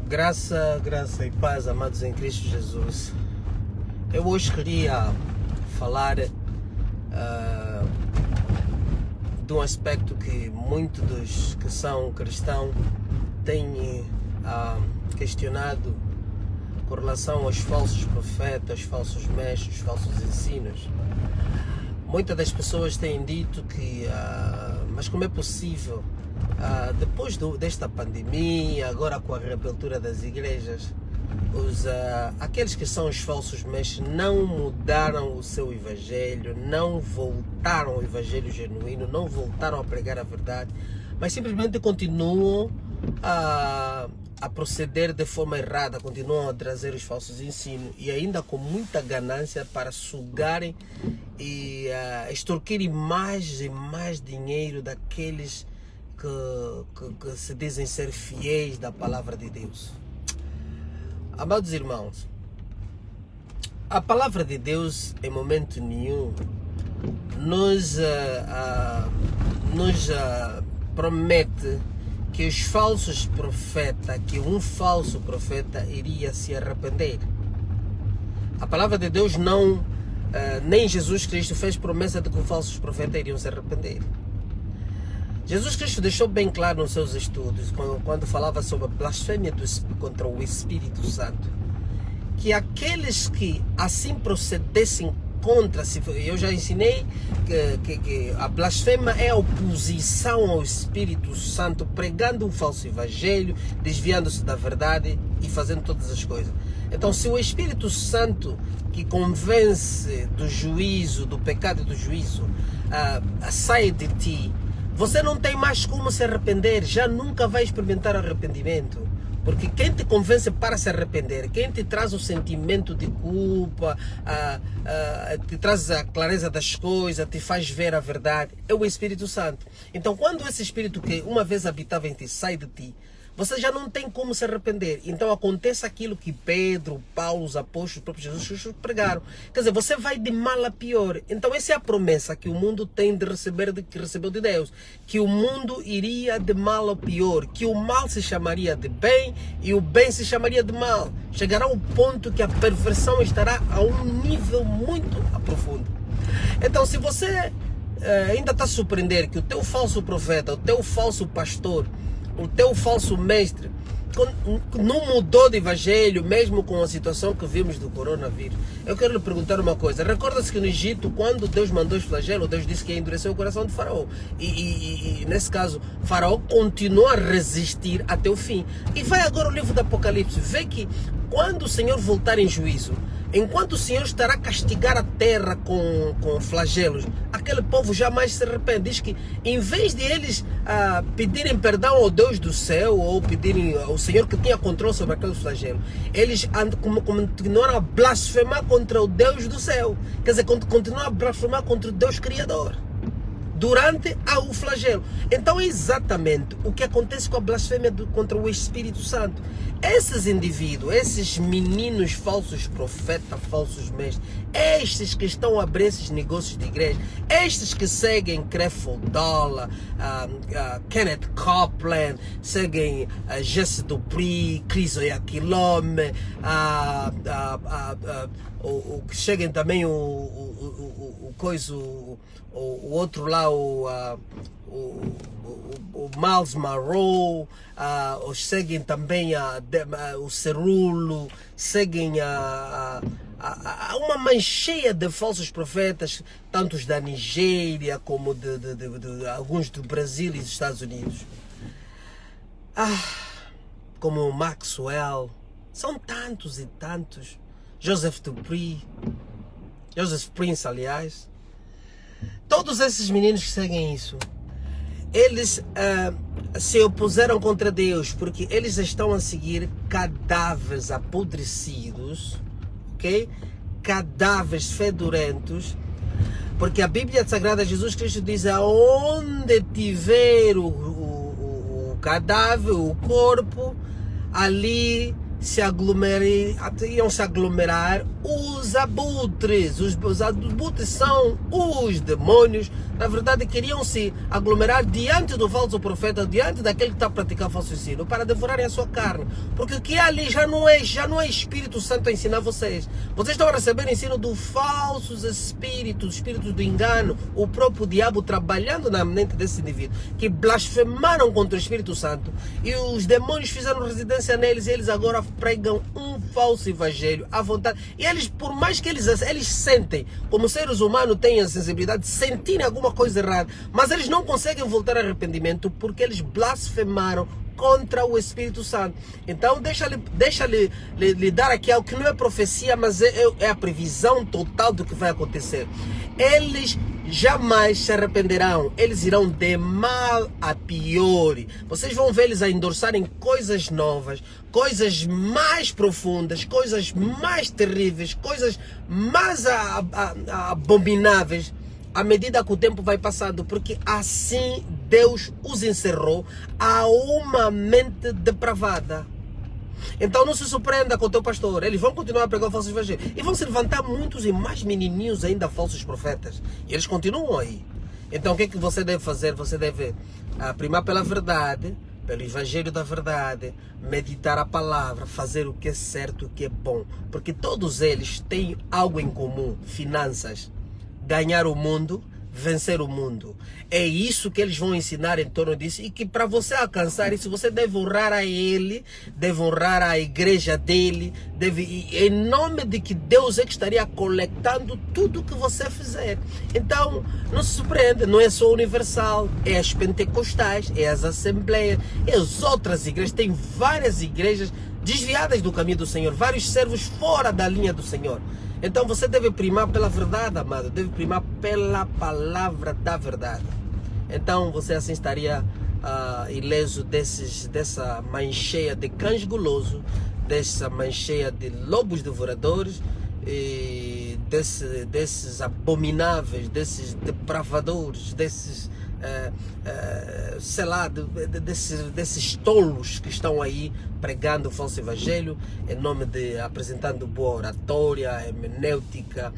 Graça e paz, amados em Cristo Jesus. Eu hoje queria falar de um aspecto que muitos dos que são cristãos têm questionado com relação aos falsos profetas, falsos mestres, falsos ensinos. Muitas das pessoas têm dito que, mas como é possível, depois desta pandemia, agora com a reabertura das igrejas, aqueles que são os falsos mestres não mudaram o seu evangelho, não voltaram ao evangelho genuíno, não voltaram a pregar a verdade, mas simplesmente continuam a proceder de forma errada, continuam a trazer os falsos ensinos e ainda com muita ganância para sugarem e extorquirem mais e mais dinheiro daqueles que se dizem ser fiéis da palavra de Deus. Amados irmãos, a palavra de Deus em momento nenhum nos promete que os falsos profetas, que um falso profeta iria se arrepender. A palavra de Deus não, nem Jesus Cristo fez promessa de que os falsos profetas iriam se arrepender. Jesus Cristo deixou bem claro nos seus estudos, quando falava sobre a blasfêmia contra o Espírito Santo, que aqueles que assim procedessem contra-se, eu já ensinei que a blasfêmia é a oposição ao Espírito Santo, pregando um falso evangelho, desviando-se da verdade e fazendo todas as coisas. Então, se o Espírito Santo, que convence do juízo, do pecado e do juízo, sai de ti, você não tem mais como se arrepender, já nunca vai experimentar arrependimento. Porque quem te convence para se arrepender, quem te traz o sentimento de culpa, te traz a clareza das coisas, te faz ver a verdade, é o Espírito Santo. Então, quando esse Espírito que uma vez habitava em ti sai de ti, você já não tem como se arrepender. Então acontece aquilo que Pedro, Paulo, os apóstolos, o próprio Jesus Cristo pregaram. Quer dizer, você vai de mal a pior. Então essa é a promessa que o mundo tem de receber, que recebeu de Deus. Que o mundo iria de mal a pior. Que o mal se chamaria de bem e o bem se chamaria de mal. Chegará ao ponto que a perversão estará a um nível muito profundo. Então, se você ainda está a surpreender que o teu falso profeta, o teu falso pastor, o teu falso mestre não mudou de evangelho, mesmo com a situação que vimos do coronavírus, eu quero lhe perguntar uma coisa. Recorda-se que no Egito, quando Deus mandou os flagelos, Deus disse que ia endurecer o coração de Faraó. E nesse caso, Faraó continuou a resistir até o fim. E vai agora o livro do Apocalipse, vê que quando o Senhor voltar em juízo, enquanto o Senhor estará a castigar a terra com flagelos, aquele povo jamais se arrepende. Diz que em vez de eles pedirem perdão ao Deus do céu, ou pedirem ao Senhor que tinha controle sobre aquele flagelo, eles continuaram a blasfemar contra o Deus do céu. Quer dizer, continuaram a blasfemar contra o Deus Criador durante o flagelo. Então é exatamente o que acontece com a blasfêmia contra o Espírito Santo. Esses indivíduos, esses meninos falsos profetas, falsos mestres, estes que estão a abrir esses negócios de igreja, estes que seguem Creflo Dollar, Kenneth Copeland, seguem Jesse Dupree, Chris Oyakhilome, que seguem também o outro lá, o Miles Monroe, seguem também o Cerulo, seguem uma mancheia de falsos profetas, tantos da Nigéria como de alguns do Brasil e dos Estados Unidos, como o Maxwell. São tantos e tantos. Joseph Dupree, Joseph Prince, aliás. Todos esses meninos que seguem isso, eles se opuseram contra Deus, porque eles estão a seguir cadáveres apodrecidos, ok? Cadáveres fedorentos, porque a Bíblia Sagrada, Jesus Cristo diz: aonde tiver o cadáver, o corpo, ali iam se aglomerar os abutres. Os abutres são os demônios. Na verdade, queriam se aglomerar diante do falso profeta, diante daquele que está a praticar falso ensino, para devorarem a sua carne. Porque o que é ali já não é Espírito Santo a ensinar vocês. Vocês estão a receber ensino dos falsos espíritos do engano, o próprio diabo trabalhando na mente desse indivíduo, que blasfemaram contra o Espírito Santo, e os demônios fizeram residência neles, e eles agora pregam um falso evangelho à vontade. E eles, por mais que eles sentem, como seres humanos têm a sensibilidade de sentirem alguma coisa errada, mas eles não conseguem voltar ao arrependimento porque eles blasfemaram contra o Espírito Santo. Então deixa-lhe dar aqui algo que não é profecia, mas é a previsão total do que vai acontecer. Eles jamais se arrependerão, eles irão de mal a pior. Vocês vão ver eles a endossarem coisas novas, coisas mais profundas, coisas mais terríveis, coisas mais abomináveis, à medida que o tempo vai passando, porque assim Deus os encerrou a uma mente depravada. Então não se surpreenda com o teu pastor, eles vão continuar a pregar o falso evangelho, e vão se levantar muitos e mais menininhos ainda falsos profetas, e eles continuam aí. Então o que é que você deve fazer? Você deve primar pela verdade, pelo evangelho da verdade, meditar a palavra, fazer o que é certo, o que é bom, porque todos eles têm algo em comum: finanças, ganhar o mundo, vencer o mundo. É isso que eles vão ensinar em torno disso, e que para você alcançar isso, você deve honrar a ele, deve honrar a igreja dele, em nome de que Deus é que estaria coletando tudo o que você fizer. Então, não se surpreenda, não é só Universal, é as pentecostais, é as assembleias, é as outras igrejas. Tem várias igrejas desviadas do caminho do Senhor, vários servos fora da linha do Senhor. Então você deve primar pela verdade, amado, deve primar pela palavra da verdade. Então você assim estaria ileso dessa mancheia de cães gulosos, dessa mancheia de lobos devoradores, e desses abomináveis, desses depravadores, desses sei lá, desses tolos que estão aí pregando o falso evangelho em nome de apresentando boa oratória, hermenêutica,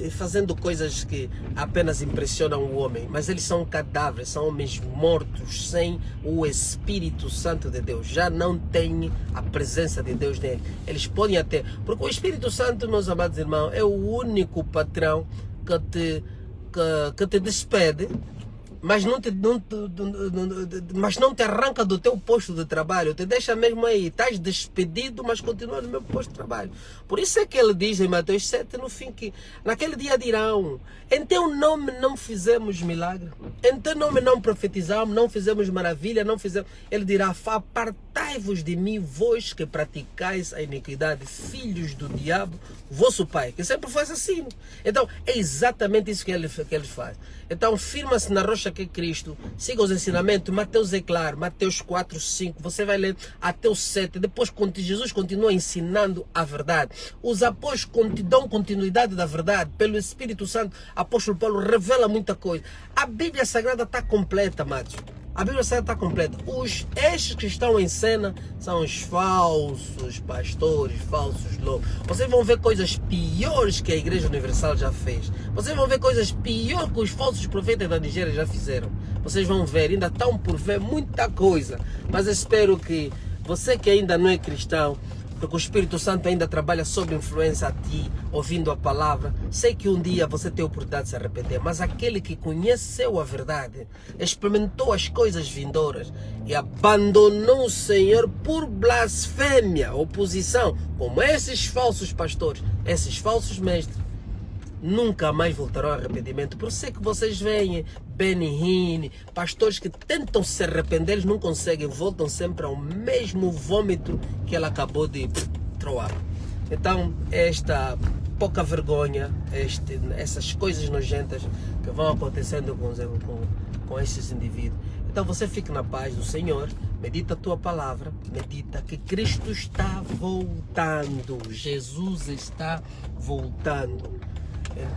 e fazendo coisas que apenas impressionam o homem, mas eles são cadáveres, são homens mortos, sem o Espírito Santo de Deus, já não têm a presença de Deus nele. Eles podem até, porque o Espírito Santo, meus amados irmãos, é o único patrão que te despede, mas não te arranca do teu posto de trabalho, te deixa mesmo aí, estás despedido, mas continua no mesmo posto de trabalho. Por isso é que ele diz em Mateus 7, no fim, que naquele dia dirão: em teu nome não fizemos milagre, em teu nome não profetizamos, não fizemos maravilha, não fizemos. Ele dirá: apartai-vos de mim, vós que praticais a iniquidade, filhos do diabo, vosso pai, que sempre foi assassino. Então é exatamente isso que ele faz. Então firma-se na rocha que é Cristo, siga os ensinamentos. Mateus é claro, Mateus 4, 5, você vai ler até o 7, depois Jesus continua ensinando a verdade. Os apóstolos dão continuidade da verdade, pelo Espírito Santo. Apóstolo Paulo revela muita coisa. A Bíblia Sagrada está completa, amados. A Bíblia Sagrada está completa. Estes que estão em cena são os falsos pastores, falsos lobos. Vocês vão ver coisas piores que a Igreja Universal já fez. Vocês vão ver coisas piores que os falsos profetas da Nigéria já fizeram. Vocês vão ver, ainda estão por ver muita coisa. Mas espero que você que ainda não é cristão, porque o Espírito Santo ainda trabalha sob influência a ti, ouvindo a palavra, sei que um dia você tem a oportunidade de se arrepender, mas aquele que conheceu a verdade, experimentou as coisas vindouras e abandonou o Senhor por blasfêmia, oposição, como esses falsos pastores, esses falsos mestres, nunca mais voltarão ao arrependimento. Por isso é que vocês veem Benny Hinn, pastores que tentam se arrepender, eles não conseguem, voltam sempre ao mesmo vômito que ela acabou de troar. Então, esta pouca vergonha, essas coisas nojentas que vão acontecendo com esses indivíduos. Então você fique na paz do Senhor, medita a tua palavra, medita que Cristo está voltando, Jesus está voltando.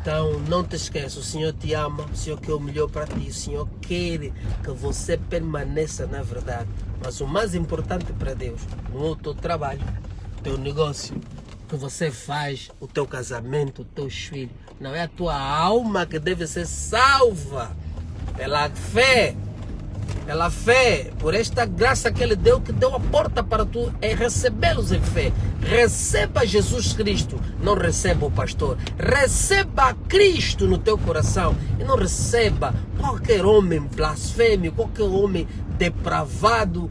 Então não te esqueça, o Senhor te ama, o Senhor quer o melhor para ti, o Senhor quer que você permaneça na verdade. Mas o mais importante para Deus não é o teu trabalho, o teu negócio, o que você faz, o teu casamento, os teus filhos. Não é a tua alma que deve ser salva pela fé. Pela fé, por esta graça que Ele deu, que deu a porta para tu recebê-los em fé. Receba Jesus Cristo, não receba o pastor. Receba Cristo no teu coração e não receba qualquer homem blasfêmio, qualquer homem depravado,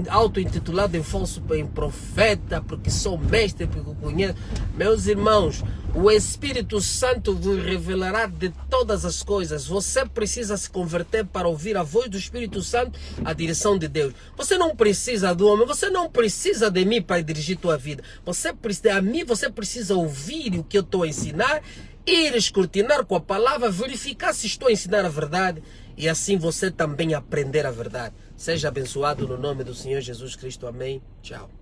auto-intitulado em falso em profeta, porque sou mestre, porque conheço. Meus irmãos, o Espírito Santo vos revelará de todas as coisas. Você precisa se converter para ouvir a voz do Espírito Santo, a direção de Deus. Você não precisa do homem, você não precisa de mim para dirigir tua vida. Você precisa ouvir o que eu estou a ensinar, ir escrutinar com a palavra, verificar se estou a ensinar a verdade e assim você também aprender a verdade. Seja abençoado no nome do Senhor Jesus Cristo. Amém. Tchau.